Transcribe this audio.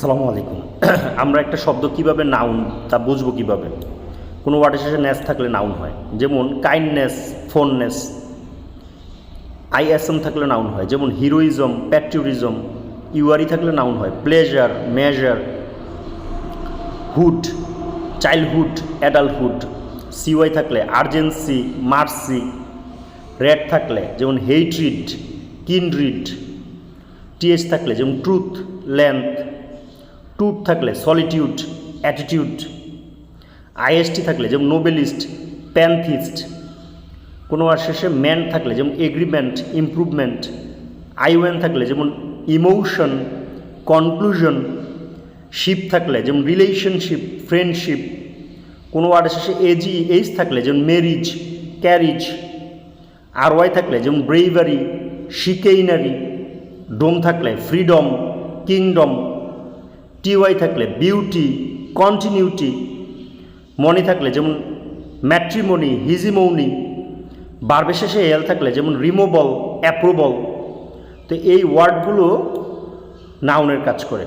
আসসালামু আলাইকুম। আমরা একটা শব্দ কিভাবে নাউন তা বুঝবো কিভাবে? কোনো ওয়ার্ডের শেষে নেস থাকলে নাউন হয়, যেমন কাইন্ডনেস, ফোননেস। আইএসএম থাকলে নাউন হয়, যেমন হিরোইজম, প্যাট্রিয়টিজম। ইউআরই থাকলে নাউন হয়, pleasure, measure. Hood, childhood, adulthood. CY থাকলে আর্জেন্সি, মার্সি। রেড থাকলে যেমন হেইট্রিড, কিনড্রিড। টিএস থাকলে যেমন ট্রুথ, লেন্থ। টুট থাকলে সলিটিউড, অ্যাটিটিউড। আইএসটি থাকলে যেমন নোবেলিস্ট, প্যান্থিস্ট। কোনো আর শেষে ম্যান থাকলে যেমন এগ্রিমেন্ট, ইমপ্রুভমেন্ট। আইওএন থাকলে যেমন ইমোশন, কনক্লুশন। শিপ থাকলে যেমন রিলেশনশিপ, ফ্রেন্ডশিপ। কোনো ওয়ার্ডের শেষে এইচ থাকলে যেমন ম্যারিজ, ক্যারিজ। আর ওয়াই থাকলে যেমন ব্রেইভারি, শিকেইনারি। ডোম থাকলে ফ্রিডম, কিংডম। টিওয়াই থাকলে বিউটি, কন্টিনিউটি। মনি থাকলে যেমন ম্যাট্রিমনি, হিজিমৌনি। বারবের শেষে এল থাকলে যেমন রিমুভাল, অ্যাপ্রুভাল। তো এই ওয়ার্ডগুলো নাউনের কাজ করে।